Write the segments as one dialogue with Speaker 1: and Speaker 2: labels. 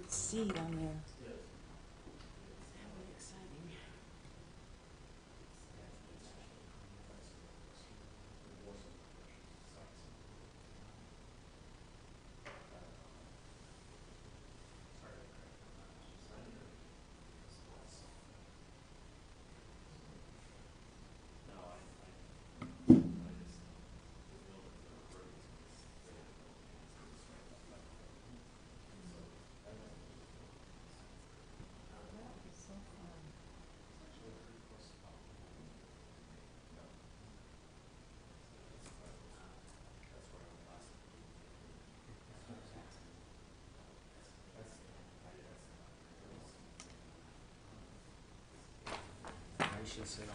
Speaker 1: See down there. How exciting.
Speaker 2: You should sit on it.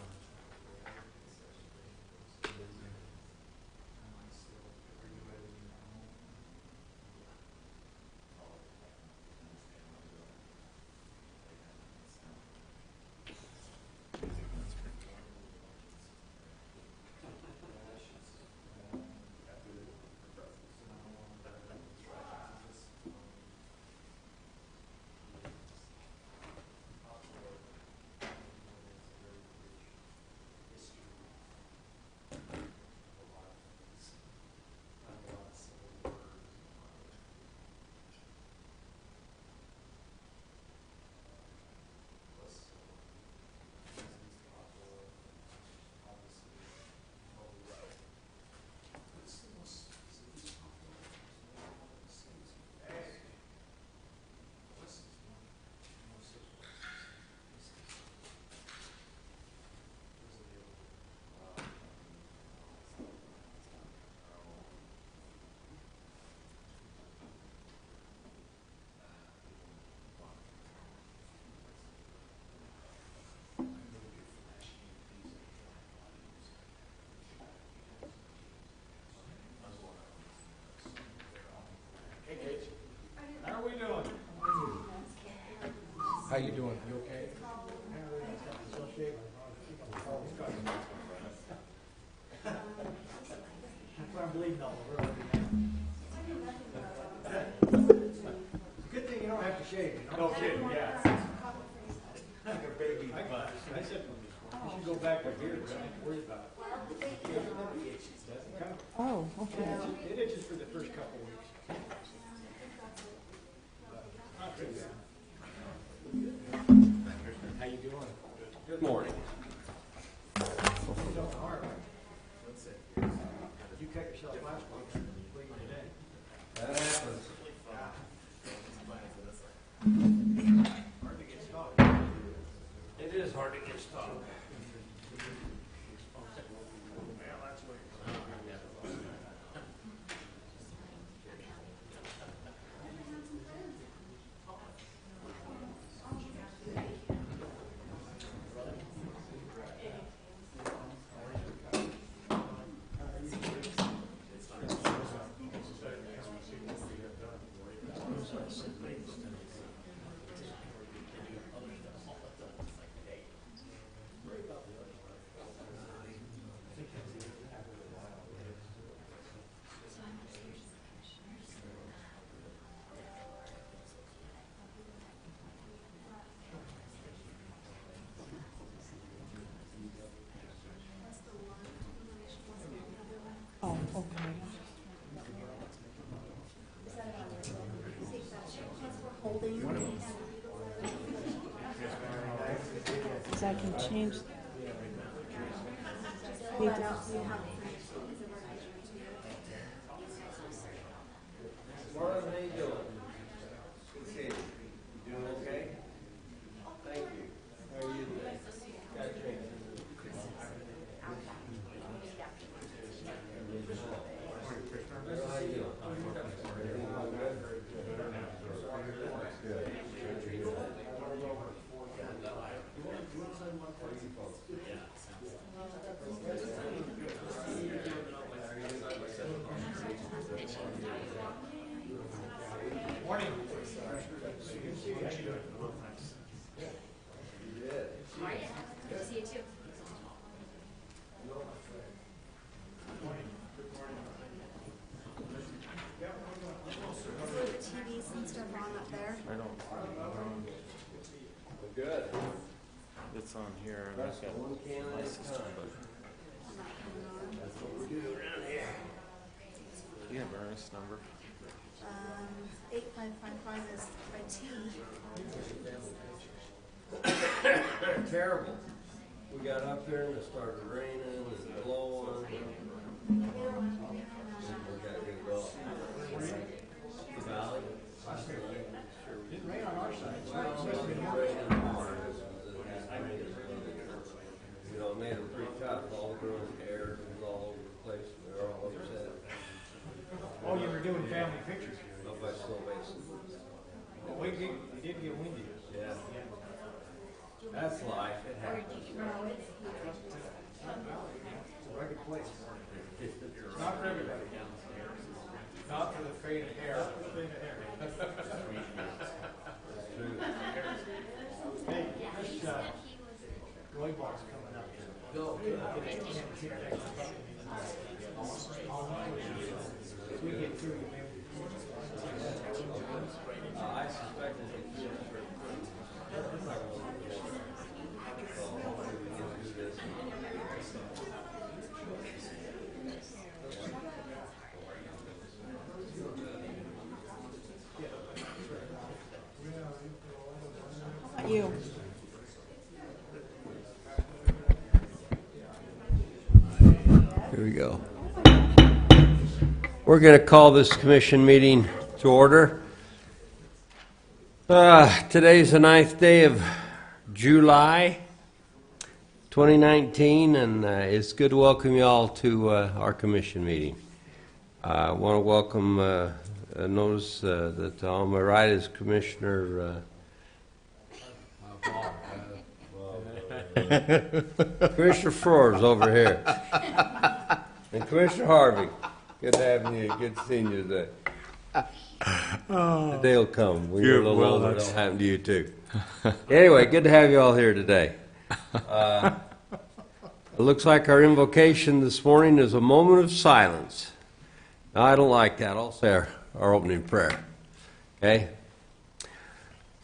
Speaker 2: How you doing? You okay? I'm bleeding all over. Good thing you don't have to shave. You know? No kidding, yeah. Like a baby. I said you should go back to here. Don't worry about it.
Speaker 1: Oh, okay.
Speaker 2: It itches for the first couple of weeks. Not too bad. How you doing? Good morning. You cut yourself last week. Bleeding today.
Speaker 3: That happens.
Speaker 2: Hard to get started.
Speaker 3: It is hard to get started.
Speaker 2: Well, that's what
Speaker 1: change.
Speaker 4: Fill that out so you have
Speaker 3: Marlon, how you doing? Good to see you. You doing okay? Thank you. How are you today? Got a drink? How you doing?
Speaker 2: Morning.
Speaker 5: See you too.
Speaker 4: the TVs and stuff on up there.
Speaker 6: I don't.
Speaker 3: Good.
Speaker 6: It's on here. and
Speaker 3: That's
Speaker 6: I've got
Speaker 3: one can
Speaker 6: my
Speaker 3: at a
Speaker 6: system,
Speaker 3: time.
Speaker 6: but
Speaker 4: I'm not coming on.
Speaker 3: That's what we do around here.
Speaker 6: you have Ernest's number.
Speaker 4: 8555 is by T.
Speaker 3: Terrible. We got up here and it started raining and blowing. We got good golf. The valley.
Speaker 2: Didn't rain on our side.
Speaker 3: Well, it was raining hard. You know, it made it pretty tough. All the girls' hair was all over the place. They were all upset.
Speaker 2: Oh, you were doing family pictures.
Speaker 3: Up by Slow Basin.
Speaker 2: Oh, we did get windy.
Speaker 3: Yeah. That's life. It happens.
Speaker 2: Rugged place. It's not for everybody. Not for the faint of hair. Hey, this, Roy Bar's coming up.
Speaker 3: Go.
Speaker 2: We get through, maybe.
Speaker 3: I suspect it's a kid.
Speaker 1: You.
Speaker 3: Here we go. We're going to call this commission meeting to order. Today's the 9th day of July 2019, and it's good to welcome you all to our commission meeting. I want to welcome, notice that on my right is Commissioner Commissioner Froers over here. And Commissioner Harvey. Good having you. Good seeing you today. The day will come. When you're a little older, it'll happen to you too. Anyway, good to have you all here today. It looks like our invocation this morning is a moment of silence. Now, I don't like that. I'll say our opening prayer. Okay?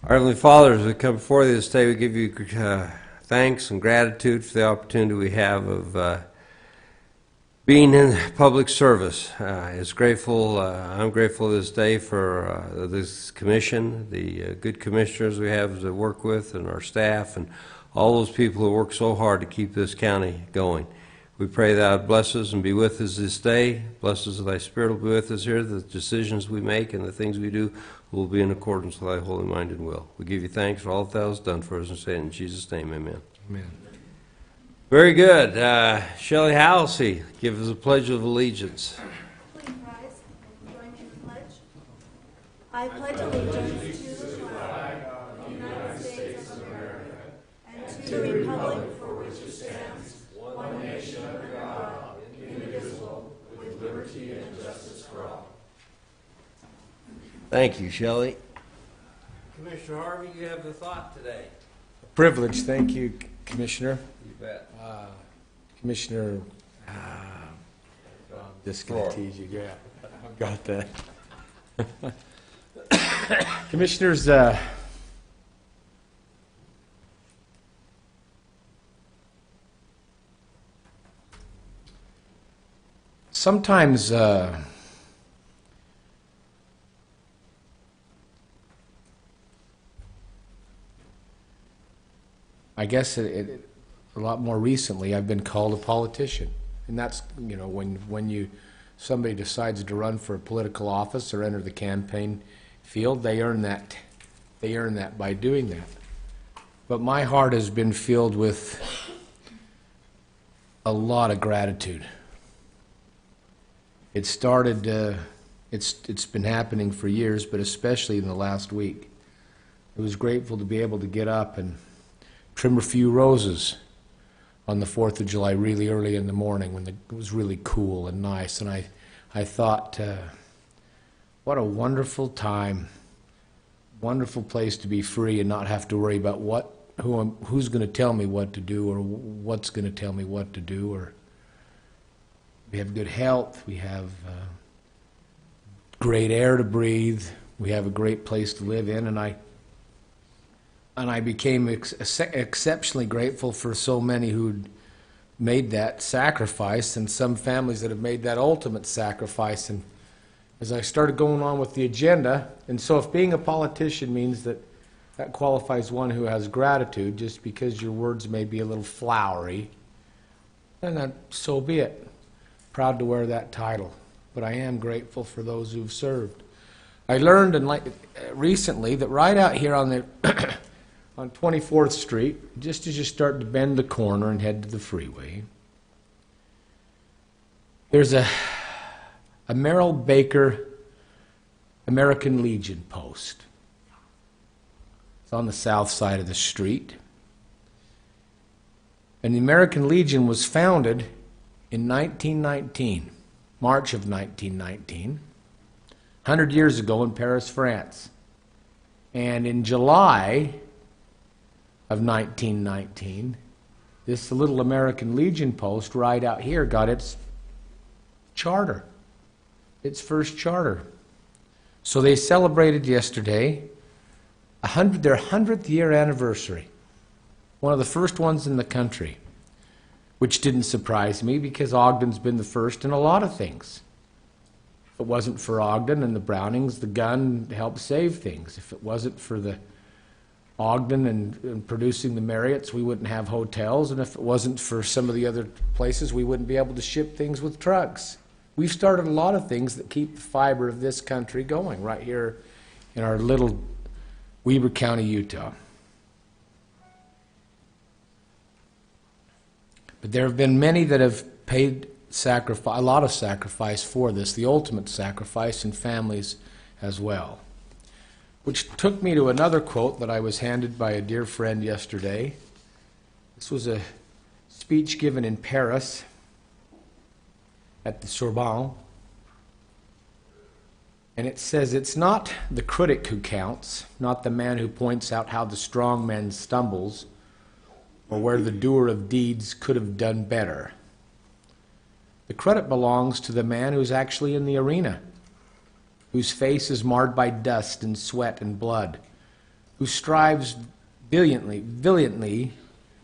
Speaker 3: Our Heavenly Father, as we come before you this day, we give you thanks and gratitude for the opportunity we have of being in public service. I'm grateful this day for this commission, the good commissioners we have to work with, and our staff, and all those people who work so hard to keep this county going. We pray that God bless us and be with us this day. Bless us, thy Spirit will be with us here. The decisions we make and the things we do will be in accordance with thy holy mind and will. We give you thanks for all that thou hast done for us and say it in Jesus' name, amen.
Speaker 6: Amen.
Speaker 3: Very good. Shelley Halsey, give us a pledge of allegiance.
Speaker 4: Please rise and join me in the pledge. I pledge allegiance to the flag of the United States of America and to the republic for which it stands, one nation under God, indivisible, with liberty and justice for all.
Speaker 3: Thank you, Shelley. Commissioner Harvey, you have the thought today.
Speaker 7: Privilege, thank you, Commissioner.
Speaker 3: You bet.
Speaker 7: Commissioner, just going
Speaker 3: Floor.
Speaker 7: to tease you, yeah, I've got that. Commissioners, sometimes I guess a lot more recently, I've been called a politician. And that's, when somebody decides to run for a political office or enter the campaign field, they earn that. They earn that by doing that. But my heart has been filled with a lot of gratitude. It started, it's been happening for years, but especially in the last week. I was grateful to be able to get up and trim a few roses on the 4th of July really early in the morning when it was really cool and nice. And I thought, what a wonderful time, wonderful place to be free and not have to worry about who's going to tell me what to do or what's going to tell me what to do. Or we have good health, we have great air to breathe, we have a great place to live in, and I became exceptionally grateful for so many who'd made that sacrifice, and some families that have made that ultimate sacrifice. And as I started going on with the agenda, and so if being a politician means that qualifies one who has gratitude, just because your words may be a little flowery, then so be it. Proud to wear that title, but I am grateful for those who've served. I learned recently that right out here on the on 24th Street, just as you start to bend the corner and head to the freeway, there's a Merrill Baker American Legion post. It's on the south side of the street. And the American Legion was founded in 1919, March of 1919, 100 years ago in Paris, France. And in July of 1919, this little American Legion post right out here got its charter, its first charter. So they celebrated yesterday their 100th year anniversary, one of the first ones in the country, which didn't surprise me because Ogden's been the first in a lot of things. If it wasn't for Ogden and the Brownings, the gun helped save things. If it wasn't for the Ogden and producing the Marriotts, we wouldn't have hotels, and if it wasn't for some of the other places, we wouldn't be able to ship things with trucks. We've started a lot of things that keep the fiber of this country going right here in our little Weber County, Utah. But there have been many that have paid a lot of sacrifice for this, the ultimate sacrifice, in families as well. Which took me to another quote that I was handed by a dear friend yesterday. This was a speech given in Paris at the Sorbonne. And it says, "It's not the critic who counts, not the man who points out how the strong man stumbles, or where the doer of deeds could have done better. The credit belongs to the man who's actually in the arena, whose face is marred by dust and sweat and blood, who strives valiantly,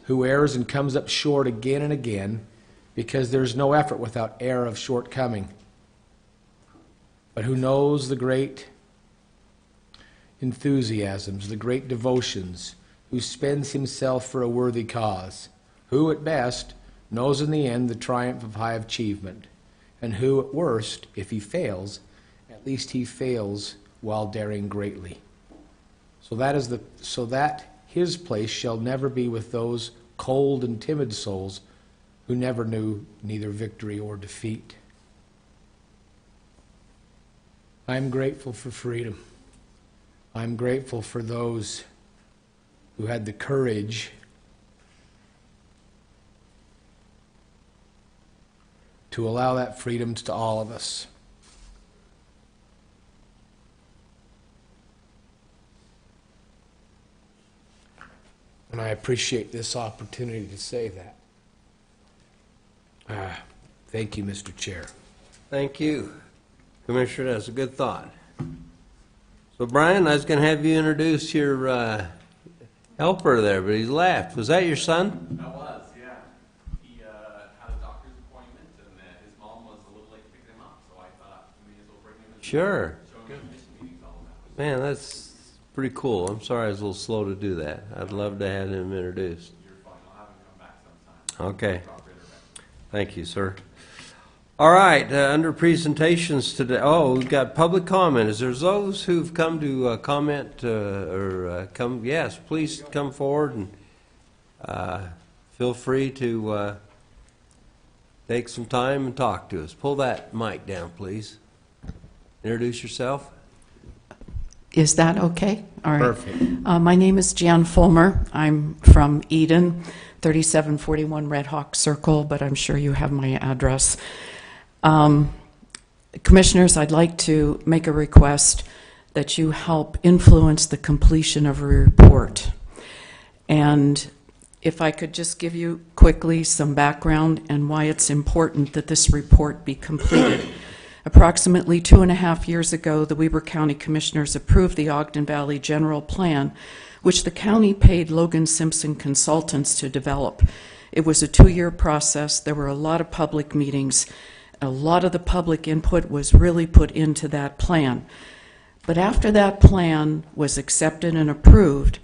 Speaker 7: who errs and comes up short again and again, because there's no effort without air of shortcoming, but who knows the great enthusiasms, the great devotions, who spends himself for a worthy cause, who at best knows in the end the triumph of high achievement, and who at worst, if he fails, at least he fails while daring greatly. So that his place shall never be with those cold and timid souls who never knew neither victory or defeat." I'm grateful for freedom. I'm grateful for those who had the courage to allow that freedom to all of us. And I appreciate this opportunity to say that. Thank you, Mr. Chair.
Speaker 3: Thank you, Commissioner. That's a good thought. So, Brian, I was going to have you introduce your helper there, but he's left. Was that your son?
Speaker 8: That was, yeah. He had a doctor's appointment, and his mom was a little late picking him up, so I thought we may as well bring him in.
Speaker 3: Sure.
Speaker 8: Show him what the mission meeting's all about.
Speaker 3: Man, that's pretty cool. I'm sorry I was a little slow to do that. I'd love to have him introduced.
Speaker 8: You're fine. I'll have him come back sometime.
Speaker 3: Okay. Thank you, sir. All right, under presentations today, oh, we've got public comment. Is there those who've come to comment yes, please come forward and feel free to take some time and talk to us. Pull that mic down, please. Introduce yourself.
Speaker 1: Is that okay? All right.
Speaker 7: Perfect.
Speaker 1: My name is Jan Fulmer. I'm from Eden, 3741 Red Hawk Circle, but I'm sure you have my address. Commissioners, I'd like to make a request that you help influence the completion of a report. And if I could just give you quickly some background and why it's important that this report be completed. Approximately 2.5 years ago, the Weber County Commissioners approved the Ogden Valley General Plan, which the county paid Logan Simpson Consultants to develop. It was a 2-year process. There were a lot of public meetings. A lot of the public input was really put into that plan. But after that plan was accepted and approved,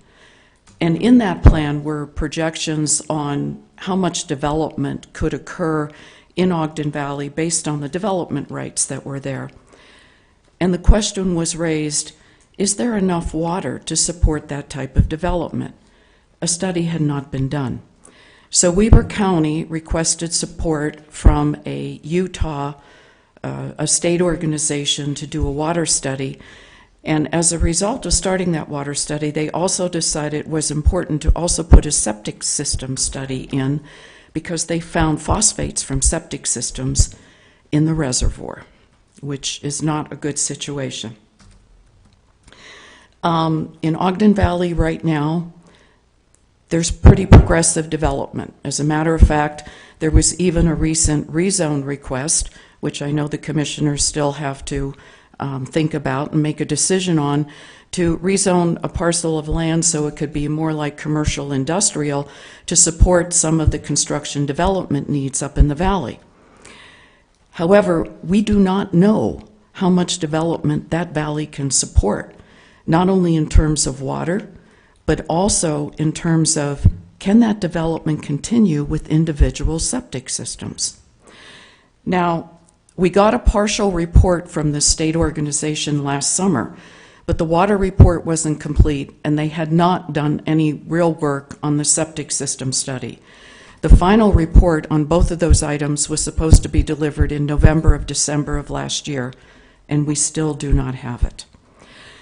Speaker 1: and in that plan were projections on how much development could occur in Ogden Valley based on the development rights that were there. And the question was raised, is there enough water to support that type of development? A study had not been done. So Weber County requested support from a Utah, a state organization, to do a water study. And as a result of starting that water study, they also decided it was important to also put a septic system study in, because they found phosphates from septic systems in the reservoir, which is not a good situation. In Ogden Valley right now, there's pretty progressive development. As a matter of fact, there was even a recent rezone request, which I know the commissioners still have to think about and make a decision on, to rezone a parcel of land so it could be more like commercial industrial to support some of the construction development needs up in the valley. However, we do not know how much development that valley can support, not only in terms of water, but also in terms of, can that development continue with individual septic systems? Now, we got a partial report from the state organization last summer, but the water report wasn't complete, and they had not done any real work on the septic system study. The final report on both of those items was supposed to be delivered in November or December of last year, and we still do not have it.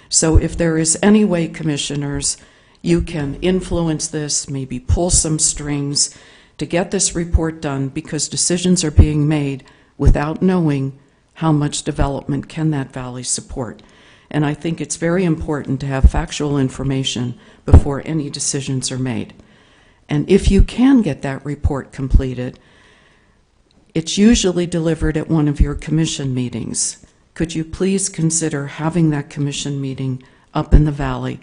Speaker 1: So if there is any way, commissioners, you can influence this, maybe pull some strings to get this report done, because decisions are being made without knowing how much development can that valley support. And I think it's very important to have factual information before any decisions are made. And if you can get that report completed, it's usually delivered at one of your commission meetings. Could you please consider having that commission meeting up in the valley,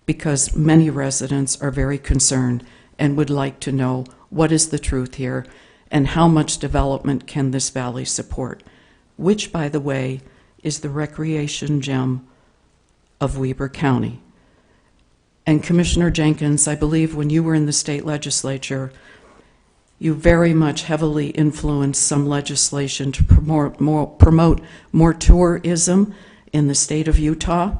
Speaker 1: because many residents are very concerned and would like to know what is the truth here and how much development can this valley support, which, by the way, is the recreation gem of Weber County. And Commissioner Jenkins, I believe when you were in the state legislature, you very much heavily influenced some legislation to promote more tourism in the state of Utah.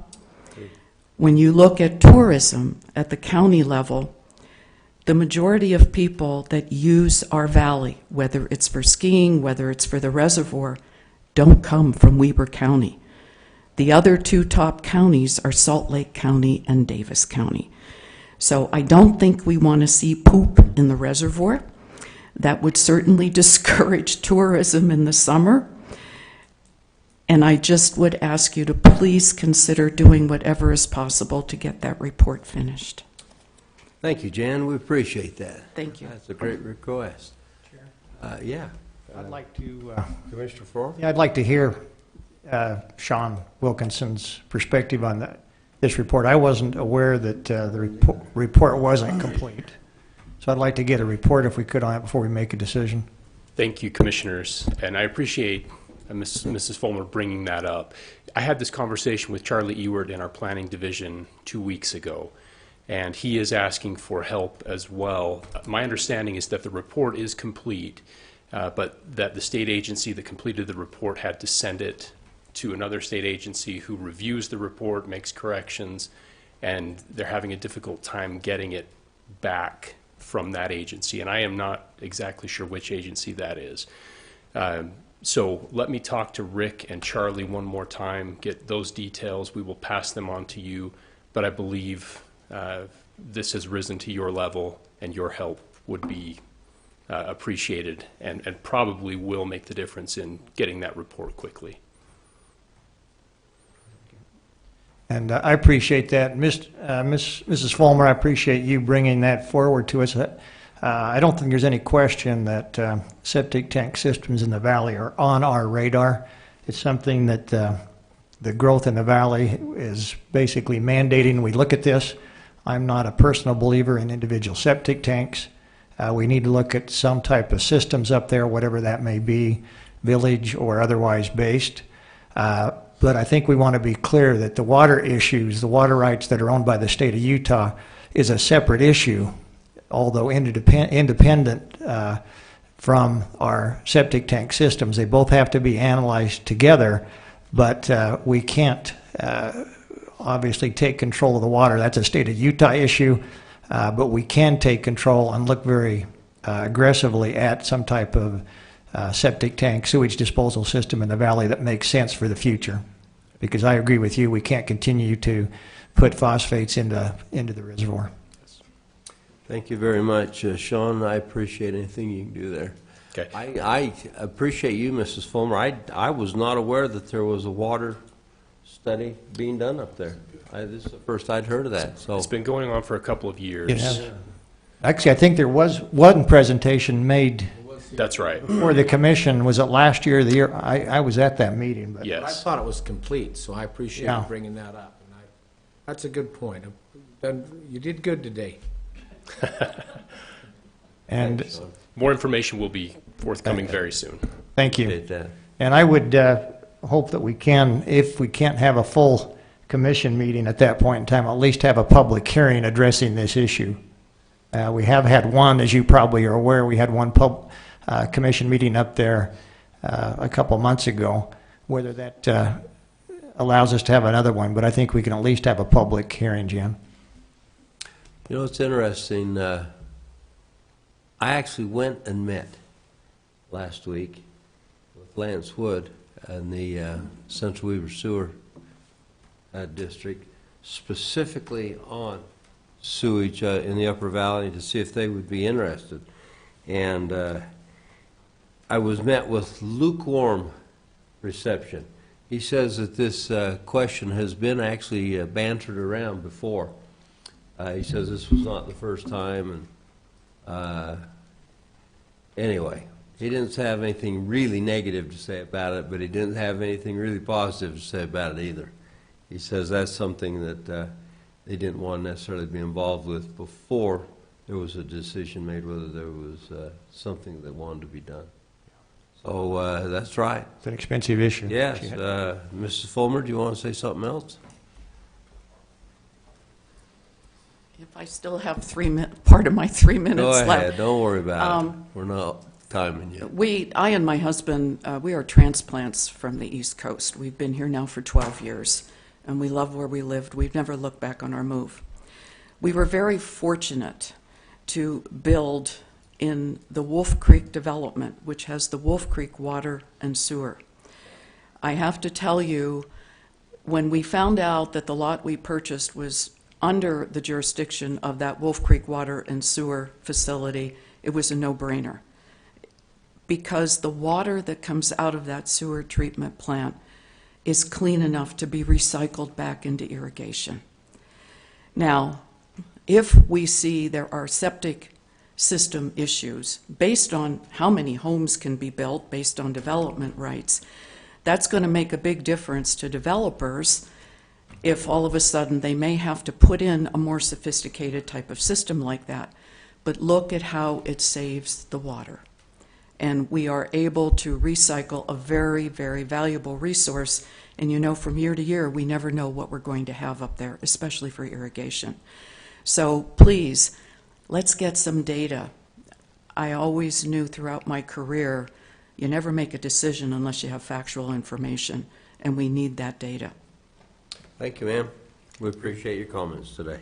Speaker 1: When you look at tourism at the county level, the majority of people that use our valley, whether it's for skiing, whether it's for the reservoir, don't come from Weber County. The other 2 top counties are Salt Lake County and Davis County. So I don't think we want to see poop in the reservoir. That would certainly discourage tourism in the summer. And I just would ask you to please consider doing whatever is possible to get that report finished.
Speaker 3: Thank you, Jan. We appreciate that.
Speaker 1: Thank you.
Speaker 3: That's a great request. Yeah.
Speaker 2: I'd like to,
Speaker 3: Commissioner Farr?
Speaker 2: I'd like to hear Sean Wilkinson's perspective on this report. I wasn't aware that the report wasn't complete. So I'd like to get a report, if we could, on it before we make a decision.
Speaker 9: Thank you, Commissioners, and I appreciate Mrs. Fulmer bringing that up. I had this conversation with Charlie Ewert in our planning division 2 weeks ago, and he is asking for help as well. My understanding is that the report is complete, but that the state agency that completed the report had to send it to another state agency who reviews the report, makes corrections, and they're having a difficult time getting it back from that agency. And I am not exactly sure which agency that is. So let me talk to Rick and Charlie one more time, get those details. We will pass them on to you, but I believe this has risen to your level, and your help would be appreciated and probably will make the difference in getting that report quickly.
Speaker 2: And I appreciate that. Mrs. Fulmer, I appreciate you bringing that forward to us. I don't think there's any question that septic tank systems in the valley are on our radar. It's something that the growth in the valley is basically mandating we look at this. I'm not a personal believer in individual septic tanks. We need to look at some type of systems up there, whatever that may be, village or otherwise based. But I think we want to be clear that the water issues, the water rights that are owned by the state of Utah, is a separate issue, although independent from our septic tank systems. They both have to be analyzed together, but we can't obviously take control of the water. That's a state of Utah issue, but we can take control and look very aggressively at some type of septic tank sewage disposal system in the valley that makes sense for the future. Because I agree with you, we can't continue to put phosphates into the reservoir.
Speaker 3: Thank you very much, Sean. I appreciate anything you can do there.
Speaker 9: Okay.
Speaker 3: I appreciate you, Mrs. Fulmer. I was not aware that there was a water study being done up there. This is the first I'd heard of that. So
Speaker 9: It's been going on for a couple of years.
Speaker 2: Yes. Actually, I think there was one presentation made
Speaker 9: That's right.
Speaker 2: for the commission. Was it last year or the year? I was at that meeting. But
Speaker 7: I
Speaker 9: Yes.
Speaker 7: thought it was complete, so I appreciate
Speaker 2: Yeah.
Speaker 7: you bringing that up. And that's a good point. You did good today.
Speaker 2: And
Speaker 9: More information will be forthcoming very soon.
Speaker 2: thank you.
Speaker 3: appreciate that.
Speaker 2: And I would hope that we can, if we can't have a full commission meeting at that point in time, at least have a public hearing addressing this issue. We have had one, as you probably are aware, we had one commission meeting up there a couple months ago. Whether that allows us to have another one, but I think we can at least have a public hearing, Jim.
Speaker 3: You know, it's interesting. I actually went and met last week with Lance Wood in the Central Weaver Sewer District, specifically on sewage in the Upper Valley, to see if they would be interested. And I was met with lukewarm reception. He says that this question has been actually bantered around before. He says this was not the first time, and anyway, he didn't have anything really negative to say about it, but he didn't have anything really positive to say about it either. He says that's something that they didn't want to necessarily be involved with before there was a decision made whether there was something that wanted to be done. So that's right.
Speaker 2: It's an expensive issue.
Speaker 3: Yes. Mrs. Fulmer, do you want to say something else?
Speaker 1: If I still have part of my 3 minutes
Speaker 3: Go
Speaker 1: left.
Speaker 3: ahead. Don't worry about it. We're not timing you.
Speaker 1: I and my husband, we are transplants from the East Coast. We've been here now for 12 years, and we love where we lived. We've never looked back on our move. We were very fortunate to build in the Wolf Creek development, which has the Wolf Creek water and sewer. I have to tell you, when we found out that the lot we purchased was under the jurisdiction of that Wolf Creek water and sewer facility, it was a no-brainer. Because the water that comes out of that sewer treatment plant is clean enough to be recycled back into irrigation. Now, if we see there are septic system issues based on how many homes can be built based on development rights, that's going to make a big difference to developers if all of a sudden they may have to put in a more sophisticated type of system like that. But look at how it saves the water. And we are able to recycle a very, very valuable resource. And you know, from year to year, we never know what we're going to have up there, especially for irrigation. So please, let's get some data. I always knew throughout my career, you never make a decision unless you have factual information, and we need that data.
Speaker 3: Thank you, ma'am. We appreciate your comments today.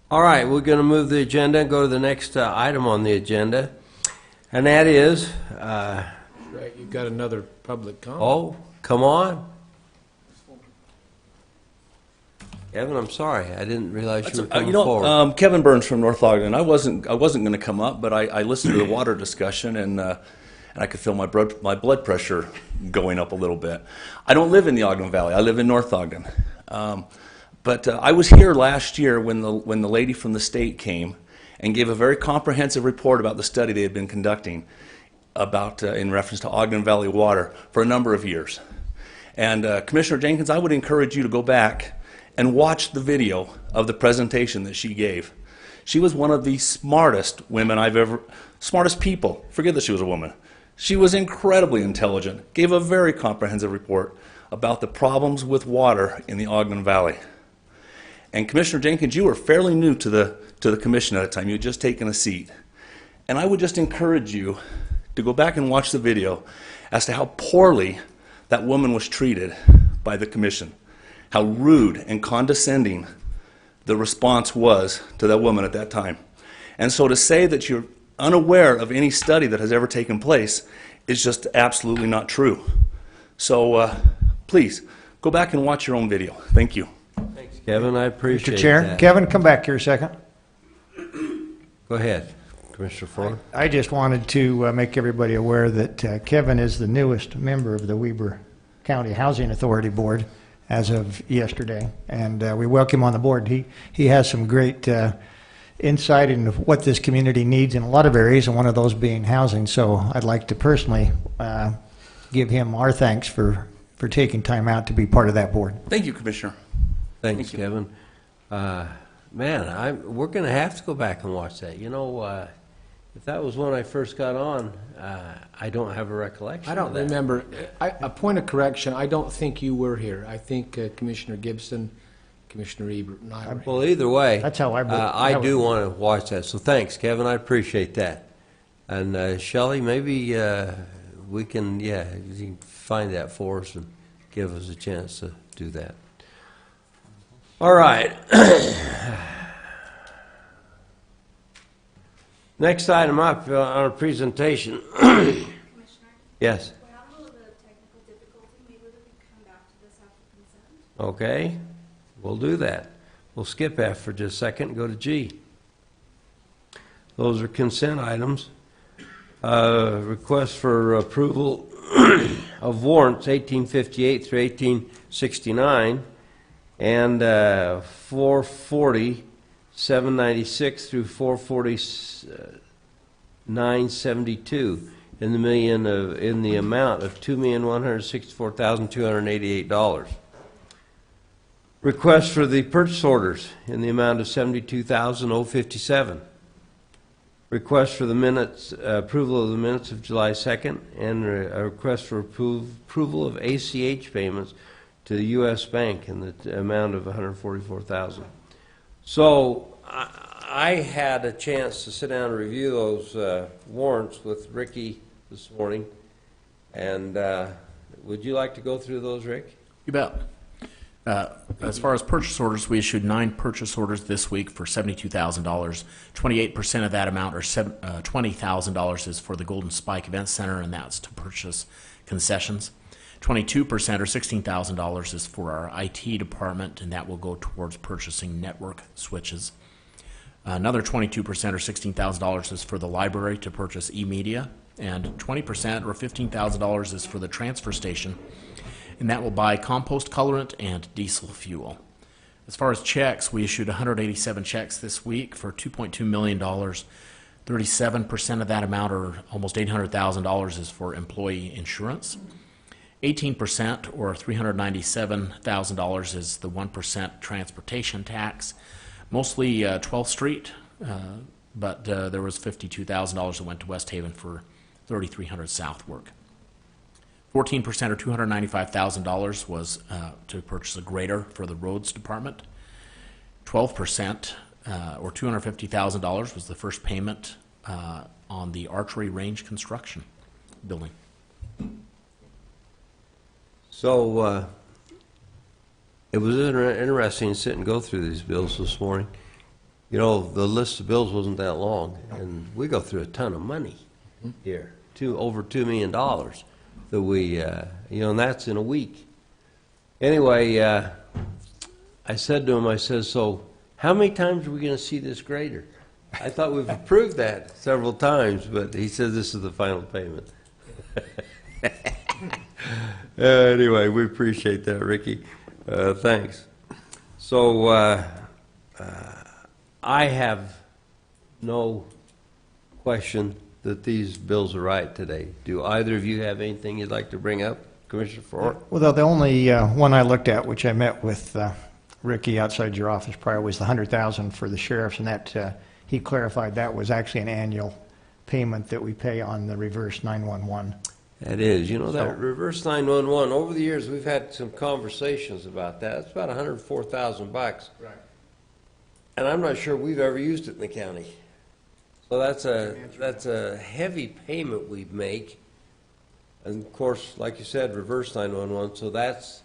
Speaker 3: All right, we're going to move the agenda and go to the next item on the agenda, and that is,
Speaker 7: Right, you've got another public comment.
Speaker 3: oh, come on. Evan, I'm sorry. I didn't realize you were coming forward.
Speaker 10: Kevin Burns from North Ogden. I wasn't going to come up, but I listened to the water discussion, and I could feel my blood pressure going up a little bit. I don't live in the Ogden Valley. I live in North Ogden. But I was here last year when the lady from the state came and gave a very comprehensive report about the study they had been conducting about in reference to Ogden Valley water for a number of years. And Commissioner Jenkins, I would encourage you to go back and watch the video of the presentation that she gave. She was one of the smartest women smartest people. Forget that she was a woman. She was incredibly intelligent, gave a very comprehensive report about the problems with water in the Ogden Valley. And Commissioner Jenkins, you were fairly new to the commission at the time. You had just taken a seat. And I would just encourage you to go back and watch the video as to how poorly that woman was treated by the commission, how rude and condescending the response was to that woman at that time. And so to say that you're unaware of any study that has ever taken place is just absolutely not true. So please, go back and watch your own video. Thank you.
Speaker 3: Thanks, Kevin. I appreciate
Speaker 2: Mr. Chair,
Speaker 3: that.
Speaker 2: Kevin, come back here a second.
Speaker 3: Go ahead, Commissioner Ford.
Speaker 2: I just wanted to make everybody aware that Kevin is the newest member of the Weber County Housing Authority Board as of yesterday, and we welcome him on the board. He has some great insight into what this community needs in a lot of areas, and one of those being housing. So I'd like to personally give him our thanks for taking time out to be part of that board.
Speaker 10: Thank you, Commissioner.
Speaker 3: Thanks,
Speaker 10: Thank you.
Speaker 3: Kevin. Man, we're going to have to go back and watch that. You know, if that was when I first got on, I don't have a recollection
Speaker 7: I don't
Speaker 3: of that.
Speaker 7: remember. A point of correction, I don't think you were here. I think Commissioner Gibson, Commissioner Ebert, and I were here.
Speaker 3: Well, either way,
Speaker 2: That's how
Speaker 3: I do want to watch that. So thanks, Kevin. I appreciate that. And Shelley, maybe we can, you can find that for us and give us a chance to do that. All right. Next item up on our presentation.
Speaker 4: Commissioner,
Speaker 3: Yes.
Speaker 4: we're having a little bit of technical difficulty. Maybe we can come back to this after consent.
Speaker 3: Okay. We'll do that. We'll skip F for just a second and go to G. Those are consent items. Request for approval of warrants 1858 through 1869 and 440, 796 through 440, 972 in the amount of $2,164,288. Request for the purchase orders in the amount of $72,057. Request for the minutes, approval of the minutes of July 2nd, and a request for approval of ACH payments to the U.S. Bank in the amount of $144,000. So I had a chance to sit down and review those warrants with Ricky this morning, and would you like to go through those, Rick?
Speaker 11: You bet. As far as purchase orders, we issued 9 purchase orders this week for $72,000. 28% of that amount, or $20,000, is for the Golden Spike Event Center, and that's to purchase concessions. 22%, or $16,000, is for our IT department, and that will go towards purchasing network switches. Another 22%, or $16,000, is for the library to purchase e-media, and 20%, or $15,000, is for the transfer station, and that will buy compost colorant and diesel fuel. As far as checks, we issued 187 checks this week for $2.2 million. 37% of that amount, or almost $800,000, is for employee insurance. 18%, or $397,000, is the 1% transportation tax, mostly 12th Street, but there was $52,000 that went to West Haven for 3300 South work. 14%, or $295,000, was to purchase a grader for the roads department. 12%, or $250,000 was the first payment on the archery range construction building.
Speaker 3: So, it was interesting to sit and go through these bills this morning. You know, the list of bills wasn't that long, and we go through a ton of money here, over $2 million that we, and that's in a week. Anyway, I said to him, I said, so how many times are we going to see this grader? I thought we've approved that several times, but he said this is the final payment. Anyway, we appreciate that, Ricky. Thanks. So I have no question that these bills are right today. Do either of you have anything you'd like to bring up, Commissioner Farrar?
Speaker 2: Well, the only one I looked at, which I met with Ricky outside your office prior, was the $100,000 for the sheriffs, and that he clarified that was actually an annual payment that we pay on the reverse 911.
Speaker 3: That is. You know, that reverse 911, over the years, we've had some conversations about that. It's about $104,000. Right. And I'm not sure we've ever used it in the county. So that's a heavy payment we make. And of course, like you said, reverse 911, so that's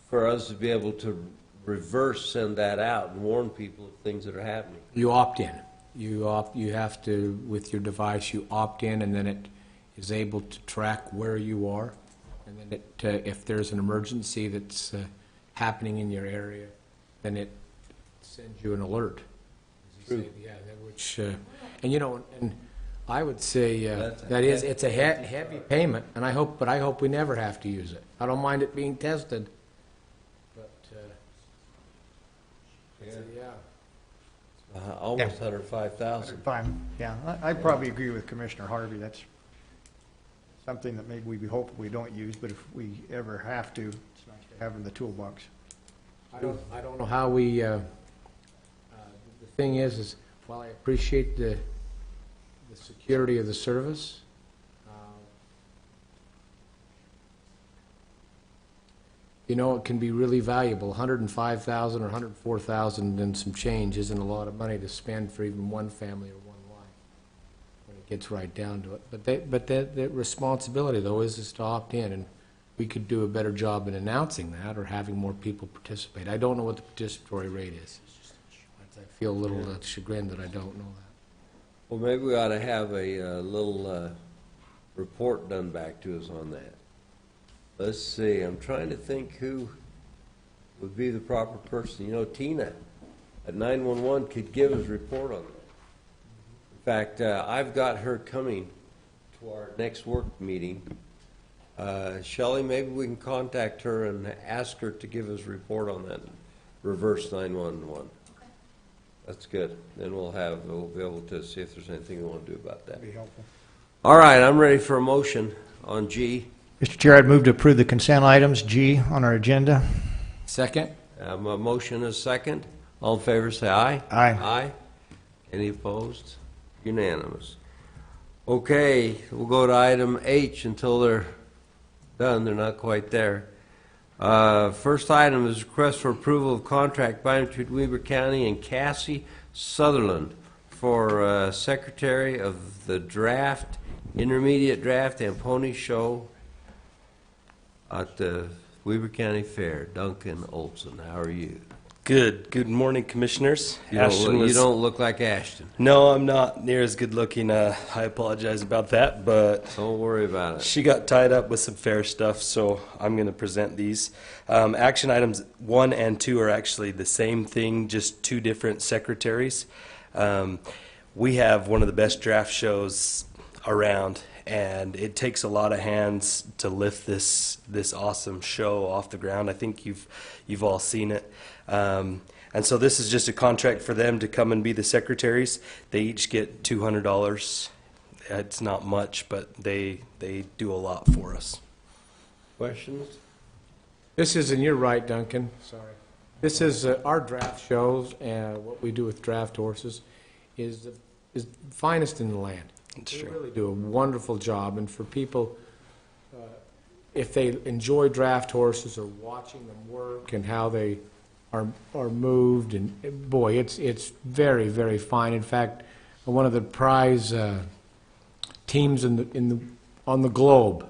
Speaker 3: for us to be able to reverse send that out and warn people of things that are happening.
Speaker 7: You opt in. You have to, with your device, you opt in, and then it is able to track where you are. And then if there's an emergency that's happening in your area, then it sends you an alert.
Speaker 3: True.
Speaker 7: Yeah, which, and I would say it's a heavy payment, and I hope we never have to use it. I don't mind it being tested, but
Speaker 3: almost $105,000.
Speaker 2: Fine, yeah. I probably agree with Commissioner Harvey. That's something that maybe we hope we don't use, but if we ever have to, it's nice to have in the toolbox.
Speaker 7: I don't know how we. The thing is while I appreciate the security of the service, it can be really valuable. $105,000 or $104,000 and some change isn't a lot of money to spend for even one family or one life when it gets right down to it. But the responsibility, though, is to opt in, and we could do a better job in announcing that or having more people participate. I don't know what the participatory rate is. I feel a little chagrined that I don't know that.
Speaker 3: Well, maybe we ought to have a little report done back to us on that. Let's see, I'm trying to think who would be the proper person. Tina at 911 could give us a report on that. In fact, I've got her coming to our next work meeting. Shelley, maybe we can contact her and ask her to give us a report on that reverse 911. Okay. That's good. Then we'll be able to see if there's anything we want to do about that.
Speaker 2: That'd be helpful.
Speaker 3: All right, I'm ready for a motion on G.
Speaker 2: Mr. Chair, I'd move to approve the consent items, G, on our agenda.
Speaker 7: Second?
Speaker 3: A motion is second. All in favor, say aye.
Speaker 2: Aye.
Speaker 3: Aye. Any opposed? Unanimous. Okay, we'll go to item H until they're done. They're not quite there. First item is request for approval of contract by between Weber County and Cassie Sutherland for Secretary of the Intermediate Draft and Pony Show at the Weber County Fair. Duncan Olson, how are you?
Speaker 12: Good morning, Commissioners.
Speaker 3: You don't look like Ashton.
Speaker 12: No, I'm not near as good looking. I apologize about that, but
Speaker 3: don't worry about it.
Speaker 12: She got tied up with some fair stuff, so I'm going to present these. Action items 1 and 2 are actually the same thing, just two different secretaries. We have one of the best draft shows around, and it takes a lot of hands to lift this awesome show off the ground. I think you've all seen it. And so this is just a contract for them to come and be the secretaries. They each get $200. It's not much, but they do a lot for us.
Speaker 3: Questions?
Speaker 7: This is, and you're right, Duncan, sorry. This is our draft shows, and what we do with draft horses is finest in the land.
Speaker 12: It's
Speaker 7: They
Speaker 12: true.
Speaker 7: really do a wonderful job, and for people, if they enjoy draft horses or watching them work and how they are moved, and boy, it's very, very fine. In fact, one of the prize teams on the globe,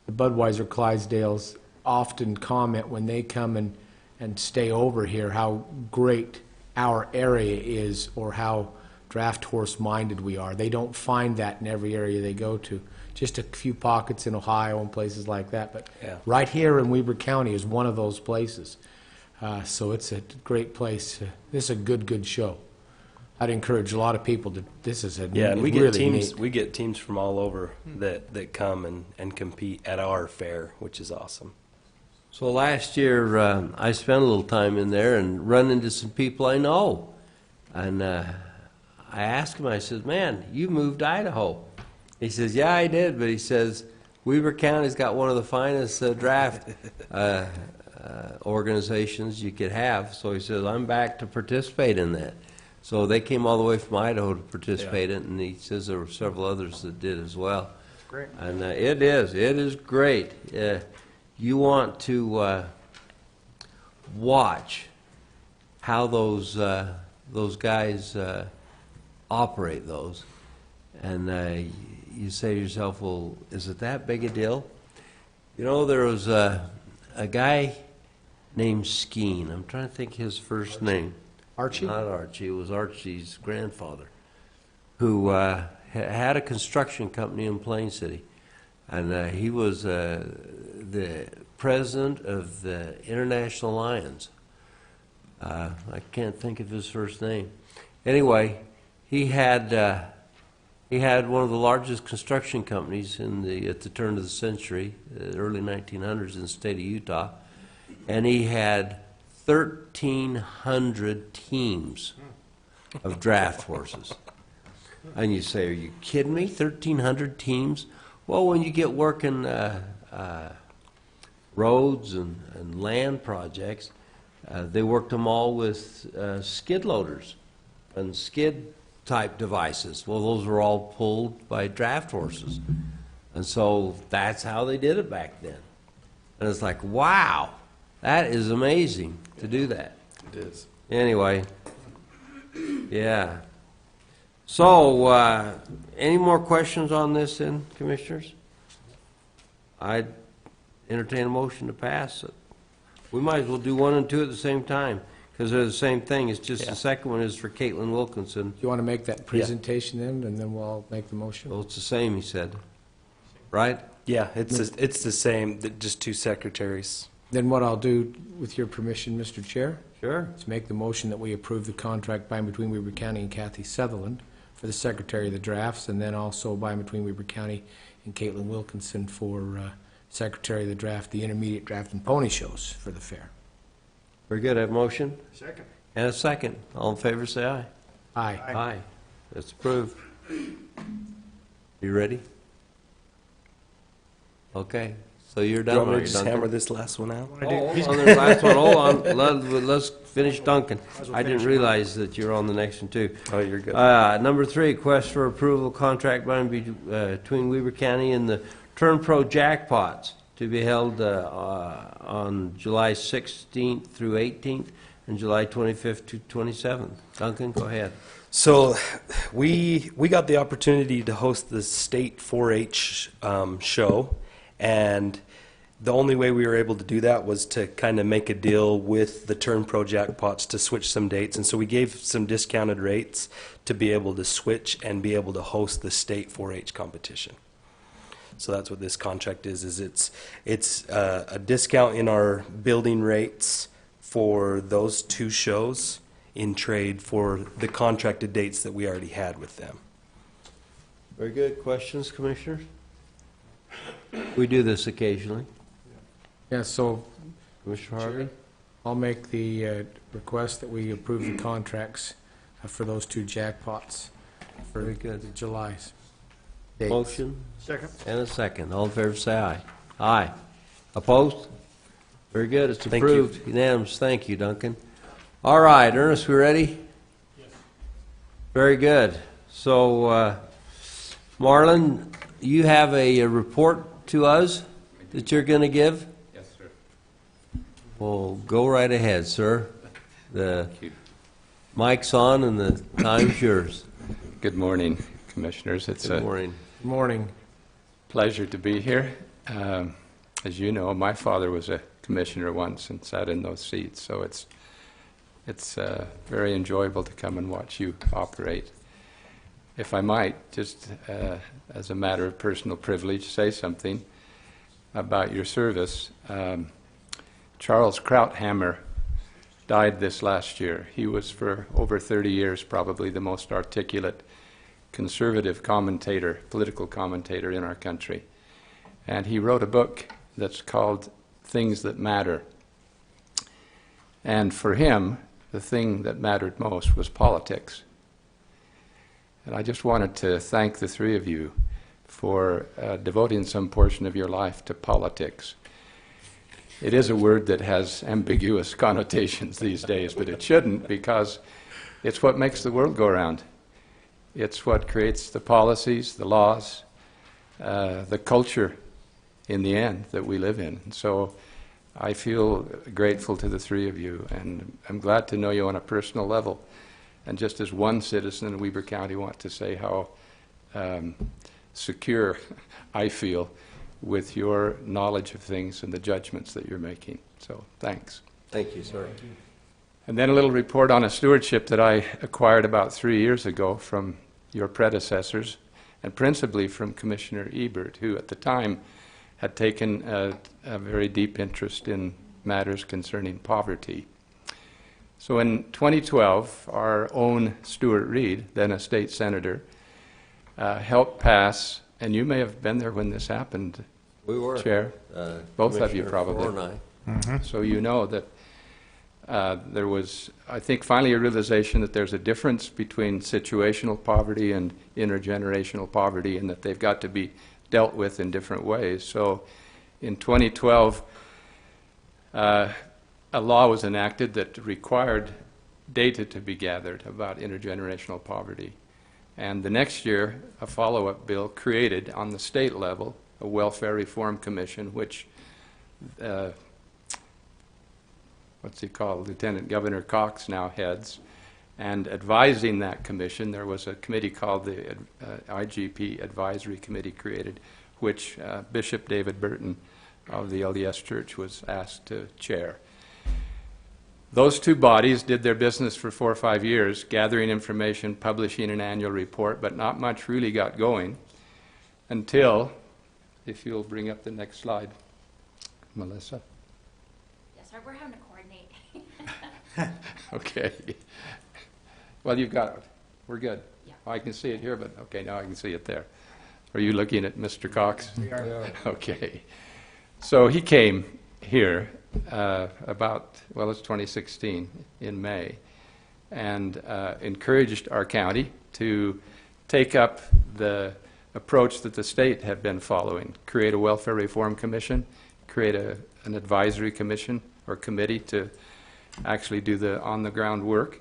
Speaker 7: the Budweiser Clydesdales, often comment when they come and stay over here how great our area is, or how draft horse minded we are. They don't find that in every area they go to. Just a few pockets in Ohio and places like that, but
Speaker 12: Yeah.
Speaker 7: right here in Weber County is one of those places. So it's a great place. This is a good show. I'd encourage a lot of people to. This is a
Speaker 12: Yeah, and we get
Speaker 7: really
Speaker 12: teams.
Speaker 7: neat.
Speaker 12: We get teams from all over that come and compete at our fair, which is awesome.
Speaker 3: So last year, I spent a little time in there and run into some people I know. And I asked him, I said, man, you moved to Idaho. He says, yeah, I did. But he says, Weber County's got one of the finest draft organizations you could have. So he says, I'm back to participate in that. So they came all the way from Idaho to participate in it, and he says there were several others that did as well.
Speaker 2: That's great.
Speaker 3: And it is great. You want to watch how those guys operate those, and you say to yourself, well, is it that big a deal? You know, there was a guy named Skeen. I'm trying to think his first name.
Speaker 7: Archie?
Speaker 3: Not Archie. It was Archie's grandfather, who had a construction company in Plain City. And he was the president of the International Lions. I can't think of his first name. Anyway, he had one of the largest construction companies at the turn of the century, the early 1900s, in the state of Utah, and he had 1,300 teams of draft horses. And you say, are you kidding me? 1,300 teams? Well, when you get working roads and land projects, they worked them all with skid loaders and skid type devices. Well, those were all pulled by draft horses. And so that's how they did it back then. And it's like, wow, that is amazing to do that.
Speaker 12: It is.
Speaker 3: Anyway, yeah. So, any more questions on this then, Commissioners? I'd entertain a motion to pass it. We might as well do 1 and 2 at the same time, because they're the same thing. It's just the second one is for Caitlin Wilkinson.
Speaker 7: Do you want to make that presentation then, and then we'll make the motion?
Speaker 3: Well, it's the same, he said. Right?
Speaker 12: Yeah, it's the same, just two secretaries.
Speaker 7: Then what I'll do, with your permission, Mr. Chair,
Speaker 3: Sure.
Speaker 7: is make the motion that we approve the contract by and between Weber County and Kathy Sutherland for the Secretary of the Drafts, and then also by and between Weber County and Caitlin Wilkinson for Secretary of the Draft, the Intermediate Draft and Pony Shows for the fair.
Speaker 3: Very good. I have a motion
Speaker 2: Second.
Speaker 3: and a second. All in favor, say aye.
Speaker 7: Aye.
Speaker 3: Aye. That's approved. You ready? Okay. So you're
Speaker 12: Do
Speaker 3: done,
Speaker 12: you want me
Speaker 3: are
Speaker 12: to
Speaker 3: you,
Speaker 12: just
Speaker 3: Duncan?
Speaker 12: hammer this last one out?
Speaker 3: Oh, hold on, there's the last one. Hold on. Let's finish Duncan. I didn't realize that you're on the next one, too.
Speaker 12: Oh, you're good.
Speaker 3: Number 3, request for approval of contract by and between Weber County and the Turn Pro Jackpots to be held on July 16th through 18th and July 25th to 27th. Duncan, go ahead.
Speaker 12: So we got the opportunity to host the state 4-H show, and the only way we were able to do that was to kind of make a deal with the Turn Pro Jackpots to switch some dates, and so we gave some discounted rates to be able to switch and be able to host the state 4-H competition. So that's what this contract is it's a discount in our building rates for those two shows in trade for the contracted dates that we already had with them.
Speaker 3: Very good. Questions, Commissioners? We do this occasionally.
Speaker 7: Yeah, so
Speaker 3: Commissioner Harvey?
Speaker 7: I'll make the request that we approve the contracts for those two jackpots for
Speaker 3: Very good.
Speaker 7: the July's dates.
Speaker 3: Motion
Speaker 2: Second.
Speaker 3: and a second. All in favor, say aye. Aye. Opposed? Very good. It's
Speaker 12: Thank you.
Speaker 3: approved. Unanimous. Thank you, Duncan. All right, Ernest, we ready? Yes. Very good. So, Marlon, you have a report to us that you're going to give?
Speaker 8: Yes, sir.
Speaker 3: Well, go right ahead, sir. The mic's on and the time's yours.
Speaker 13: Good morning, Commissioners. It's
Speaker 3: Good
Speaker 13: a
Speaker 3: morning.
Speaker 7: Morning.
Speaker 13: pleasure to be here. As you know, my father was a commissioner once and sat in those seats, so it's very enjoyable to come and watch you operate. If I might, just as a matter of personal privilege, say something about your service. Charles Krauthammer died this last year. He was for over 30 years probably the most articulate conservative commentator, political commentator in our country. And he wrote a book that's called Things That Matter. And for him, the thing that mattered most was politics. And I just wanted to thank the three of you for devoting some portion of your life to politics. It is a word that has ambiguous connotations these days, but it shouldn't, because it's what makes the world go round. It's what creates the policies, the laws, the culture in the end that we live in. So I feel grateful to the three of you, and I'm glad to know you on a personal level. And just as one citizen in Weber County, want to say how secure I feel with your knowledge of things and the judgments that you're making. So thanks.
Speaker 3: Thank you, sir.
Speaker 13: And then a little report on a stewardship that I acquired about 3 years ago from your predecessors, and principally from Commissioner Ebert, who at the time had taken a very deep interest in matters concerning poverty. So in 2012, our own Stuart Reed, then a state senator, helped pass, and you may have been there when this happened,
Speaker 3: We were.
Speaker 13: Chair, both of you
Speaker 3: Commissioner
Speaker 13: probably.
Speaker 3: Faure and I.
Speaker 13: So you know that there was, I think, finally a realization that there's a difference between situational poverty and intergenerational poverty, and that they've got to be dealt with in different ways. So in 2012, a law was enacted that required data to be gathered about intergenerational poverty. And the next year, a follow-up bill created on the state level a Welfare Reform Commission, which what's he called, Lieutenant Governor Cox now heads. And advising that commission, there was a committee called the IGP Advisory Committee created, which Bishop David Burton of the LDS Church was asked to chair. Those two bodies did their business for 4 or 5 years, gathering information, publishing an annual report, but not much really got going until, if you'll bring up the next slide, Melissa.
Speaker 5: Yes, sir, we're having to coordinate.
Speaker 13: Okay. Well, you've got it. We're good.
Speaker 5: Yeah.
Speaker 13: I can see it here, but okay, now I can see it there. Are you looking at Mr. Cox?
Speaker 2: We are.
Speaker 13: Okay. So he came here about, well, it's 2016 in May, and encouraged our county to take up the approach that the state had been following, create a Welfare Reform Commission, create an advisory commission or committee to actually do the on-the-ground work.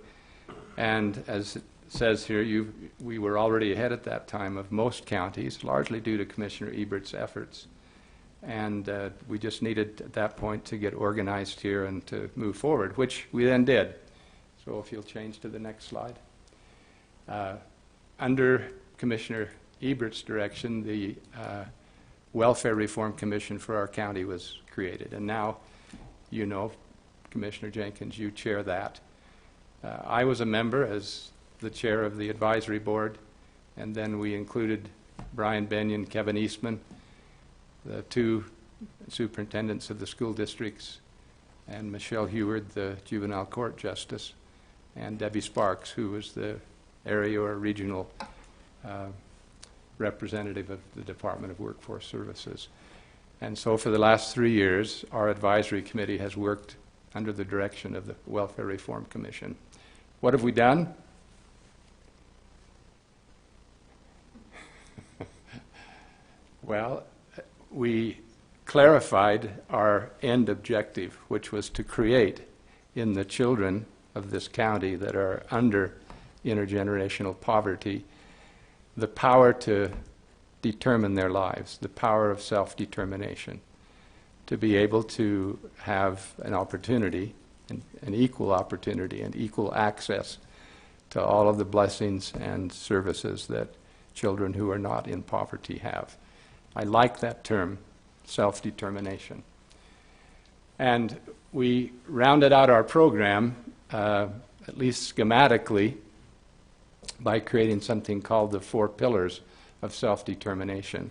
Speaker 13: And as it says here, we were already ahead at that time of most counties, largely due to Commissioner Ebert's efforts. And we just needed at that point to get organized here and to move forward, which we then did. So if you'll change to the next slide. Under Commissioner Ebert's direction, the Welfare Reform Commission for our county was created. And now, you know, Commissioner Jenkins, you chair that. I was a member as the chair of the advisory board, and then we included Brian Benyon, Kevin Eastman, the two superintendents of the school districts, and Michelle Heward, the juvenile court justice, and Debbie Sparks, who was the area or regional representative of the Department of Workforce Services. And so for the last 3 years, our advisory committee has worked under the direction of the Welfare Reform Commission. What have we done? Well, we clarified our end objective, which was to create in the children of this county that are under intergenerational poverty the power to determine their lives, the power of self-determination, to be able to have an opportunity and equal opportunity and equal access to all of the blessings and services that children who are not in poverty have. I like that term, self-determination. And we rounded out our program, at least schematically, by creating something called the 4 pillars of self-determination.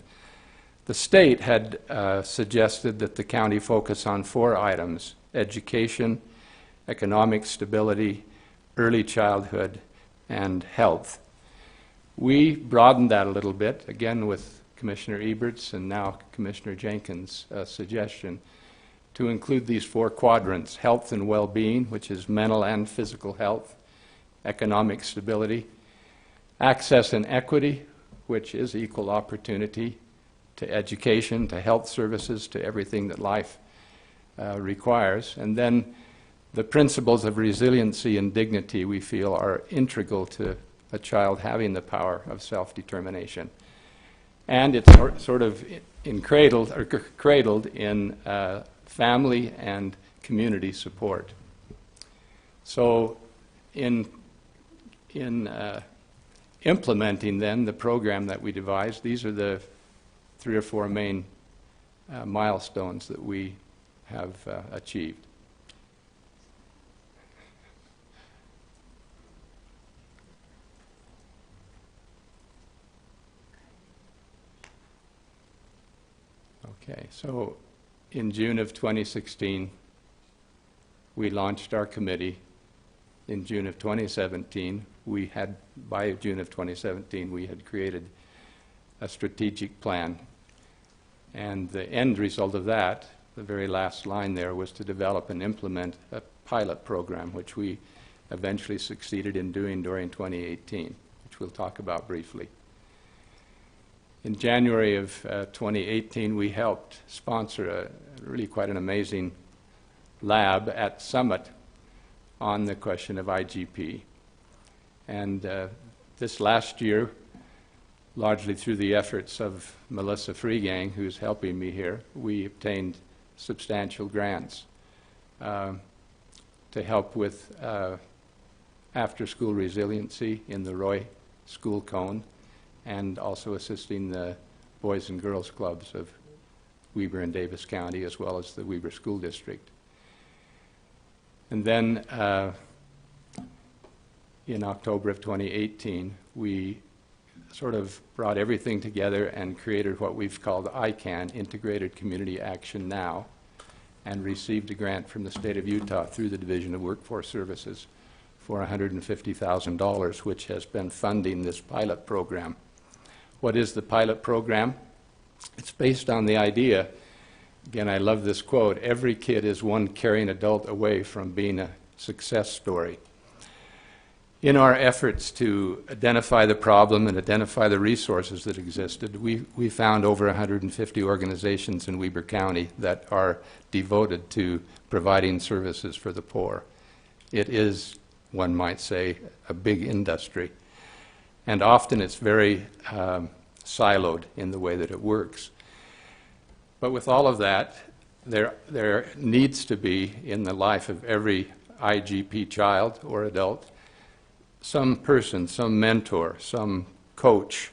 Speaker 13: The state had suggested that the county focus on 4 items: education, economic stability, early childhood, and health. We broadened that a little bit, again with Commissioner Ebert's and now Commissioner Jenkins' suggestion, to include these 4 quadrants: health and well-being, which is mental and physical health; economic stability; access and equity, which is equal opportunity to education, to health services, to everything that life requires; and then the principles of resiliency and dignity, we feel, are integral to a child having the power of self-determination. And it's sort of cradled in family and community support. So in implementing then the program that we devised, these are the 3 or 4 main milestones that we have achieved. Okay, so in June of 2016, we launched our committee. In June of 2017, by June of 2017, we had created a strategic plan. And the end result of that, the very last line there, was to develop and implement a pilot program, which we eventually succeeded in doing during 2018, which we'll talk about briefly. In January of 2018, we helped sponsor really quite an amazing lab at Summit on the question of IGP. And this last year, largely through the efforts of Melissa Freegang, who's helping me here, we obtained substantial grants to help with after-school resiliency in the Roy School Cone, and also assisting the Boys and Girls Clubs of Weber and Davis County, as well as the Weber School District. And then in October of 2018, we sort of brought everything together and created what we've called ICANN, Integrated Community Action Now, and received a grant from the state of Utah through the Division of Workforce Services for $150,000, which has been funding this pilot program. What is the pilot program? It's based on the idea, again, I love this quote, every kid is one caring adult away from being a success story. In our efforts to identify the problem and identify the resources that existed, we found over 150 organizations in Weber County that are devoted to providing services for the poor. It is, one might say, a big industry. And often it's very siloed in the way that it works. But with all of that, there needs to be, in the life of every IGP child or adult, some person, some mentor, some coach.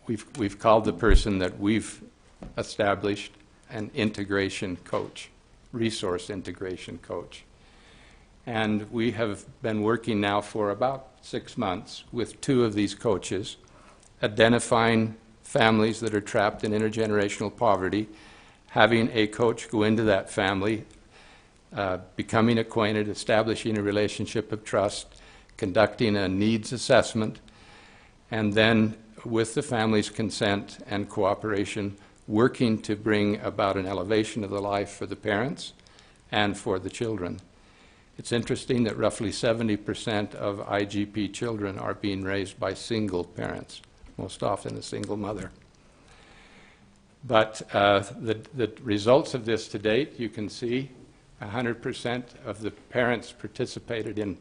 Speaker 13: We've called the person that we've established an integration coach, resource integration coach. And we have been working now for about 6 months with 2 of these coaches, identifying families that are trapped in intergenerational poverty, having a coach go into that family, becoming acquainted, establishing a relationship of trust, conducting a needs assessment, and then with the family's consent and cooperation, working to bring about an elevation of the life for the parents and for the children. It's interesting that roughly 70% of IGP children are being raised by single parents, most often a single mother. But the results of this to date, you can see 100% of the parents participated in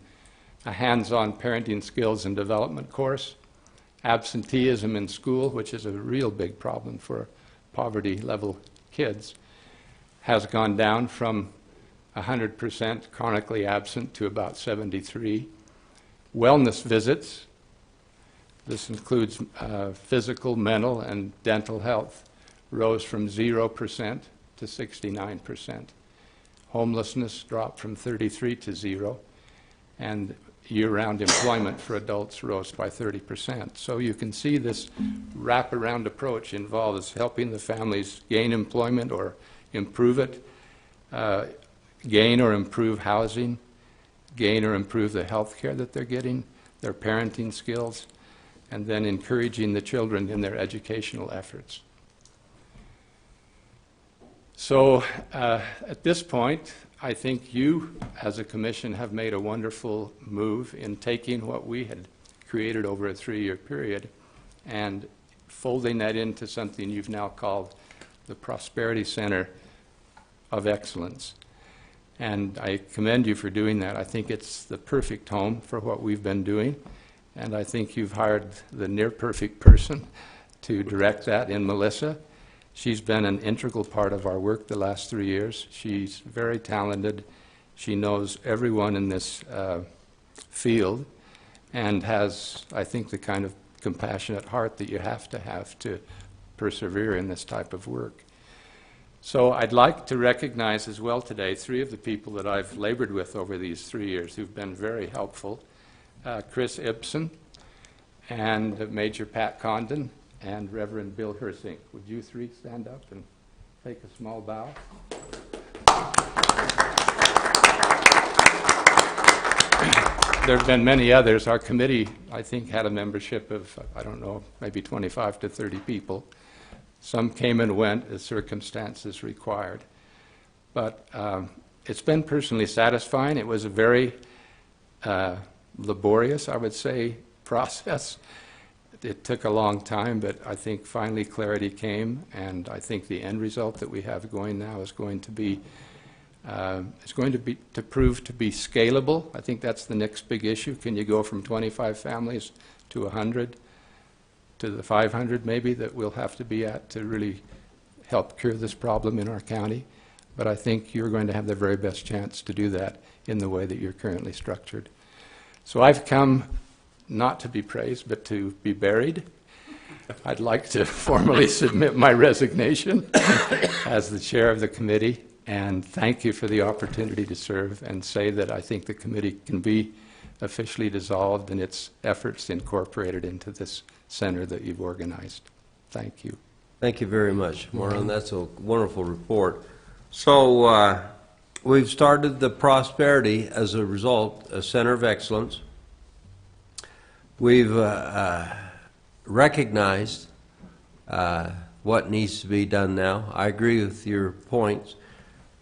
Speaker 13: a hands-on parenting skills and development course. Absenteeism in school, which is a real big problem for poverty-level kids, has gone down from 100% chronically absent to about 73. Wellness visits, this includes physical, mental, and dental health, rose from 0% to 69%. Homelessness dropped from 33 to 0, and year-round employment for adults rose by 30%. So you can see this wraparound approach involves helping the families gain employment or improve it, gain or improve housing, gain or improve the health care that they're getting, their parenting skills, and then encouraging the children in their educational efforts. So at this point, I think you, as a commission, have made a wonderful move in taking what we had created over a 3-year period and folding that into something you've now called the Prosperity Center of Excellence. And I commend you for doing that. I think it's the perfect home for what we've been doing, and I think you've hired the near-perfect person to direct that in Melissa. She's been an integral part of our work the last 3 years. She's very talented. She knows everyone in this field and has, I think, the kind of compassionate heart that you have to persevere in this type of work. So I'd like to recognize as well today 3 of the people that I've labored with over these 3 years who've been very helpful. Chris Ibsen and Major Pat Condon and Reverend Bill Hersink. Would you 3 stand up and take a small bow? There have been many others. Our committee, I think, had a membership of, I don't know, maybe 25 to 30 people. Some came and went as circumstances required. But it's been personally satisfying. It was a very laborious, I would say, process. It took a long time, but I think finally clarity came, and I think the end result that we have going now is going to be to prove to be scalable. I think that's the next big issue. Can you go from 25 families to 100 to the 500 maybe that we'll have to be at to really help cure this problem in our county? But I think you're going to have the very best chance to do that in the way that you're currently structured. So I've come not to be praised, but to be buried. I'd like to formally submit my resignation as the chair of the committee, and thank you for the opportunity to serve, and say that I think the committee can be officially dissolved and its efforts incorporated into this center that you've organized. Thank you.
Speaker 3: Thank you very much, Marlon. That's a wonderful report. So we've started the Prosperity, as a result, a Center of Excellence. We've recognized what needs to be done now. I agree with your points.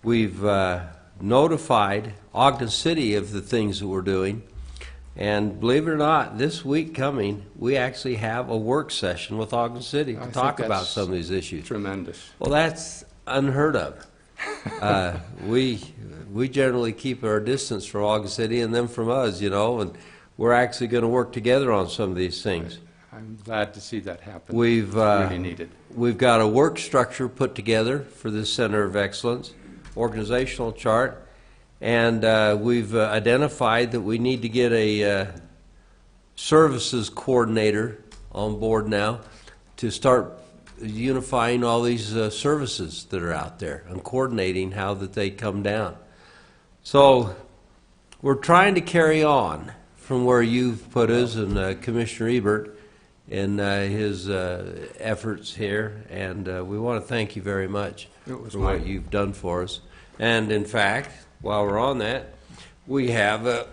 Speaker 3: We've notified Ogden City of the things that we're doing. And believe it or not, this week coming, we actually have a work session with Ogden City to talk about some of these issues.
Speaker 13: Tremendous.
Speaker 3: Well, that's unheard of. We generally keep our distance from Ogden City and them from us, you know, and we're actually going to work together on some of these things.
Speaker 13: I'm glad to see that happen.
Speaker 3: We've
Speaker 13: It's really needed.
Speaker 3: We've got a work structure put together for this Center of Excellence, organizational chart, and we've identified that we need to get a services coordinator on board now to start unifying all these services that are out there and coordinating how that they come down. So we're trying to carry on from where you've put us, and Commissioner Ebert in his efforts here, and we want to thank you very much for what you've done for us. And in fact, while we're on that, we have a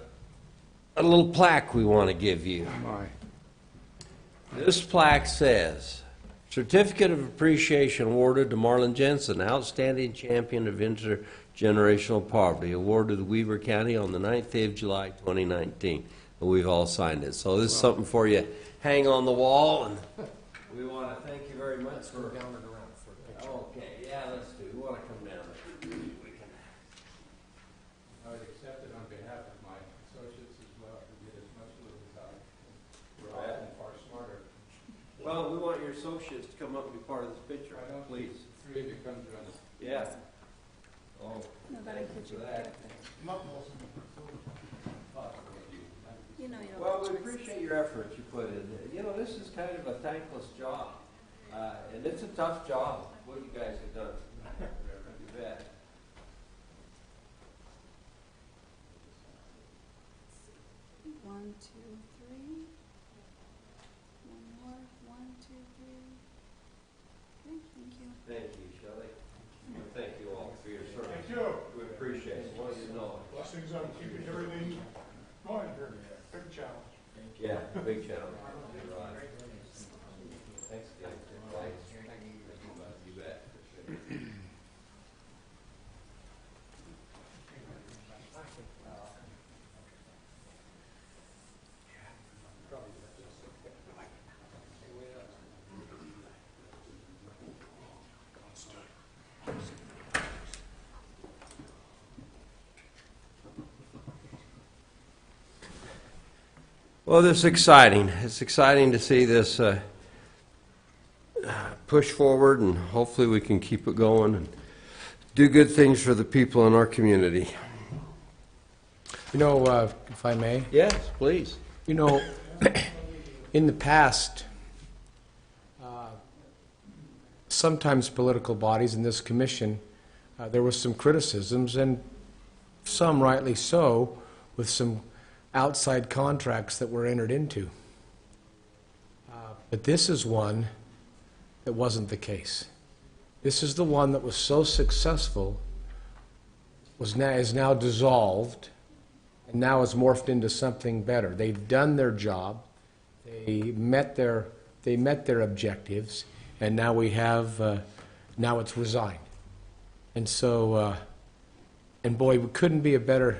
Speaker 3: little plaque we want to give you. This plaque says, Certificate of Appreciation awarded to Marlon Jensen, Outstanding Champion of Intergenerational Poverty, awarded to Weber County on the 9th day of July 2019. And we've all signed it. So this is something for you. Hang on the wall, and we want to thank you very much for down and around for a picture. Okay, yeah, let's do. We want to come down.
Speaker 13: I would accept it on behalf of my associates as well, to get as much of it as I. We're all far smarter.
Speaker 3: Well, we want your associates to come up and be part of this picture, please.
Speaker 13: Three of you come join us.
Speaker 3: Yeah.
Speaker 4: No, but I could you get there. You know you don't
Speaker 3: Well,
Speaker 4: have
Speaker 3: we
Speaker 4: choices.
Speaker 3: appreciate your efforts you put in. You know, this is kind of a thankless job, and it's a tough job, what you guys have done. You bet.
Speaker 4: One, two, three. One more. One, two, three. Okay, thank you.
Speaker 3: Thank you, Shelley. And thank you all for your service. Thank you. We appreciate it. What do you know?
Speaker 14: Blessings on keeping everything going here. Big challenge.
Speaker 3: Yeah, big challenge. You're right. Thanks, guys. You bet. Well, this is exciting. It's exciting to see this push forward, and hopefully we can keep it going and do good things for the people in our community.
Speaker 7: You know, if I may,
Speaker 3: Yes, please.
Speaker 7: you know, in the past, sometimes political bodies in this commission, there was some criticisms, and some rightly so, with some outside contracts that were entered into. But this is one that wasn't the case. This is the one that was so successful, is now dissolved, and now is morphed into something better. They've done their job, they met their objectives, and now we have, now it's resigned. And so, and boy, we couldn't be a better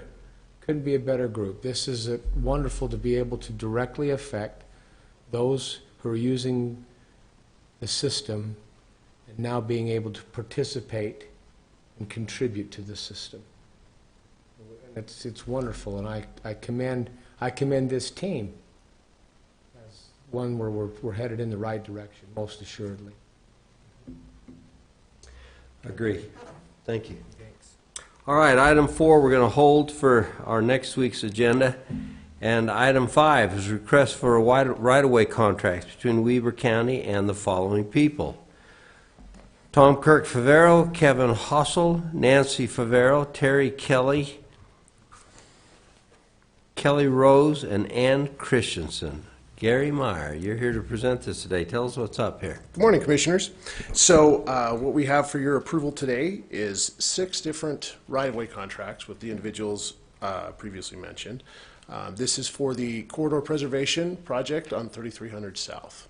Speaker 7: group. This is wonderful to be able to directly affect those who are using the system and now being able to participate and contribute to the system. It's wonderful, and I commend this team as one where we're headed in the right direction, most assuredly.
Speaker 3: Agree. Thank you. All right, item 4 we're going to hold for our next week's agenda. And item 5 is request for a right-of-way contract between Weber County and the following people: Tom Kirk Favero, Kevin Hossel, Nancy Favero, Terry Kelly, Kelly Rose, and Ann Christensen. Gary Meyer, you're here to present this today. Tell us what's up here.
Speaker 15: Good morning, Commissioners. So what we have for your approval today is 6 different right-of-way contracts with the individuals previously mentioned. This is for the corridor preservation project on 3300 South.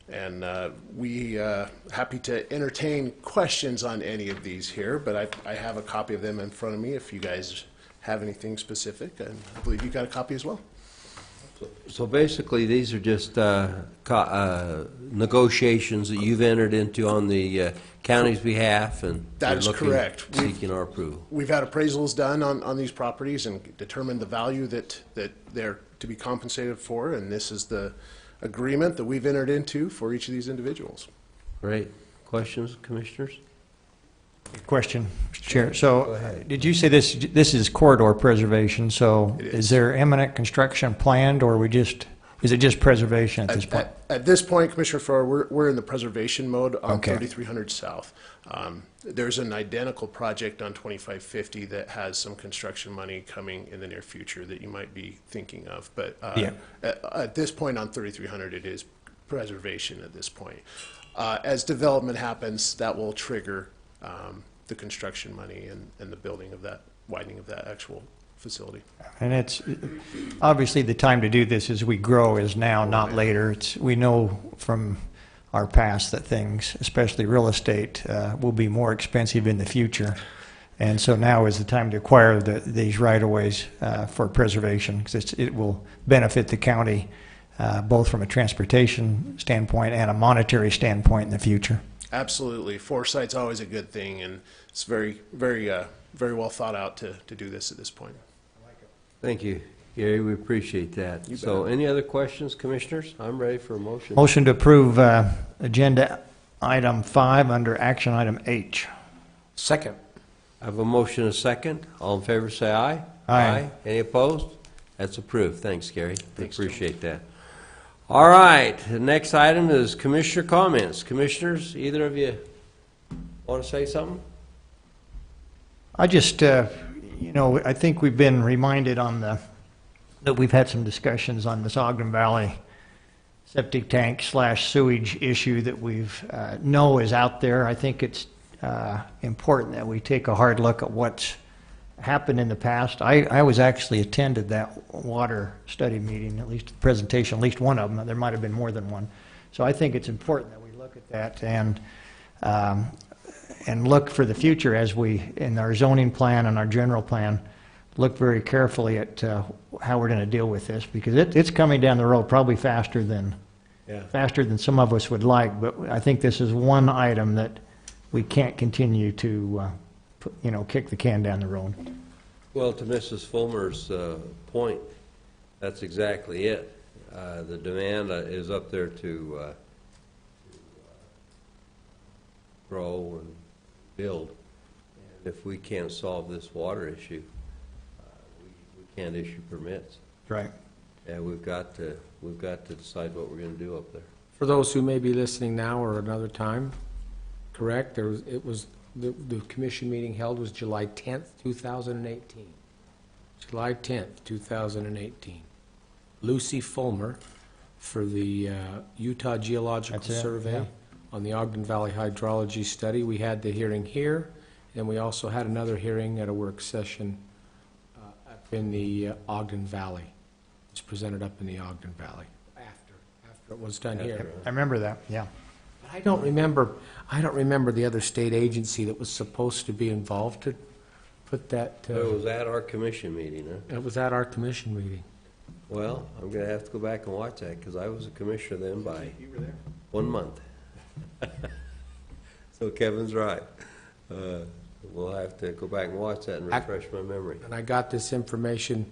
Speaker 15: And we happy to entertain questions on any of these here, but I have a copy of them in front of me if you guys have anything specific, and I believe you got a copy as well.
Speaker 3: So basically, these are just negotiations that you've entered into on the county's behalf, and
Speaker 15: That is correct.
Speaker 3: Seeking our approval.
Speaker 15: We've had appraisals done on these properties and determined the value that they're to be compensated for, and this is the agreement that we've entered into for each of these individuals.
Speaker 3: Great. Questions, Commissioners?
Speaker 2: Question, Mr. Chair. So, did you say this is corridor preservation? So, is there imminent construction planned, or is it just preservation at this point?
Speaker 15: At this point, Commissioner Farrar, we're in the preservation mode on
Speaker 2: Okay.
Speaker 15: 3300 South. There's an identical project on 2550 that has some construction money coming in the near future that you might be thinking of. But
Speaker 2: Yeah.
Speaker 15: at this point on 3300, it is preservation at this point. As development happens, that will trigger the construction money and the building of that, widening of that actual facility.
Speaker 2: And it's, obviously, the time to do this as we grow is now, not later. We know from our past that things, especially real estate, will be more expensive in the future. And so now is the time to acquire these right-of-ways for preservation, because it will benefit the county both from a transportation standpoint and a monetary standpoint in the future.
Speaker 15: Absolutely. Foresight's always a good thing, and it's very, very, very well thought out to do this at this point.
Speaker 3: Thank you, Gary. We appreciate that.
Speaker 15: You
Speaker 3: So
Speaker 15: bet.
Speaker 3: any other questions, Commissioners? I'm ready for a motion.
Speaker 2: Motion to approve agenda item 5 under action item H.
Speaker 7: Second.
Speaker 3: I have a motion and a second. All in favor, say aye.
Speaker 2: Aye.
Speaker 3: Any opposed? That's approved. Thanks, Gary. Appreciate that. All right, the next item is commissioner comments. Commissioners, either of you want to say something?
Speaker 2: I just, I think we've been reminded that we've had some discussions on this Ogden Valley septic tank / sewage issue that we've know is out there. I think it's important that we take a hard look at what's happened in the past. I was actually attended that water study meeting, at least the presentation, at least one of them. There might have been more than one. So I think it's important that we look at that and look for the future as we, in our zoning plan and our general plan, look very carefully at how we're going to deal with this, because it's coming down the road probably faster than some of us would like. But I think this is one item that we can't continue to kick the can down the road.
Speaker 3: Well, to Mrs. Fulmer's point, that's exactly it. The demand is up there to grow and build. And if we can't solve this water issue, we can't issue permits.
Speaker 2: Right.
Speaker 3: Yeah, we've got to decide what we're going to do up there.
Speaker 7: For those who may be listening now or another time, correct, the commission meeting held was July 10th, 2018. July 10th, 2018. Lucy Fulmer for the Utah Geological Survey on the Ogden Valley Hydrology Study. We had the hearing here, and we also had another hearing at a work session up in the Ogden Valley. It's presented up in the Ogden Valley after it was done here.
Speaker 2: I remember that, yeah.
Speaker 7: I don't remember the other state agency that was supposed to be involved to put that.
Speaker 3: It was at our commission meeting, huh?
Speaker 7: It was at our commission meeting.
Speaker 3: Well, I'm going to have to go back and watch that, because I was a commissioner then by 1 month. So Kevin's right. We'll have to go back and watch that and refresh my memory.
Speaker 7: And I got this information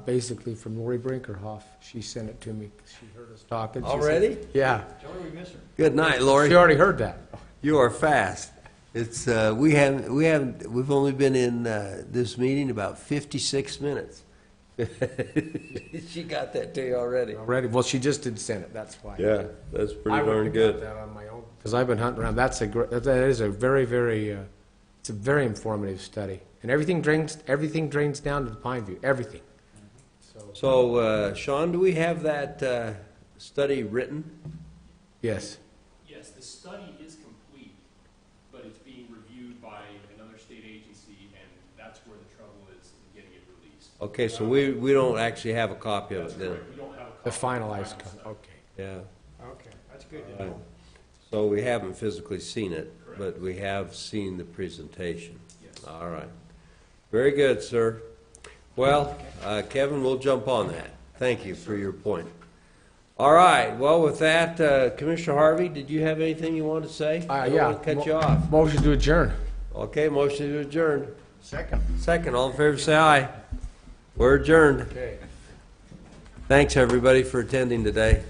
Speaker 7: basically from Lori Brinkerhoff. She sent it to me. She heard us talking.
Speaker 3: Already?
Speaker 7: Yeah.
Speaker 3: Good night, Lori.
Speaker 7: She already heard that.
Speaker 3: You are fast. It's we've only been in this meeting about 56 minutes. She got that to you already.
Speaker 7: Already. Well, she just did send it. That's why.
Speaker 3: Yeah, that's pretty
Speaker 7: I
Speaker 3: darn
Speaker 7: wouldn't
Speaker 3: good.
Speaker 7: have got that on my own because I've been hunting around. That is a very, very it's a very informative study, and everything drains down to the Pine View. Everything.
Speaker 3: So, Sean, do we have that study written?
Speaker 7: Yes.
Speaker 9: Yes, the study is complete, but it's being reviewed by another state agency, and that's where the trouble is in getting it released.
Speaker 3: Okay, so we don't actually have a copy of it then.
Speaker 9: We don't have a copy.
Speaker 7: The finalized. Okay.
Speaker 3: Yeah.
Speaker 2: Okay, that's good to know.
Speaker 3: So we haven't physically seen it, but we have seen the presentation.
Speaker 9: Yes.
Speaker 3: All right. Very good, sir. Well, Kevin, we'll jump on that. Thank you for your point. All right. Well, with that, Commissioner Harvey, did you have anything you wanted to say? I don't want to cut you off.
Speaker 7: Motion to adjourn.
Speaker 3: Okay, motion to adjourn.
Speaker 2: Second.
Speaker 3: Second. All in favor, say aye. We're adjourned.
Speaker 7: Okay.
Speaker 3: Thanks, everybody, for attending today.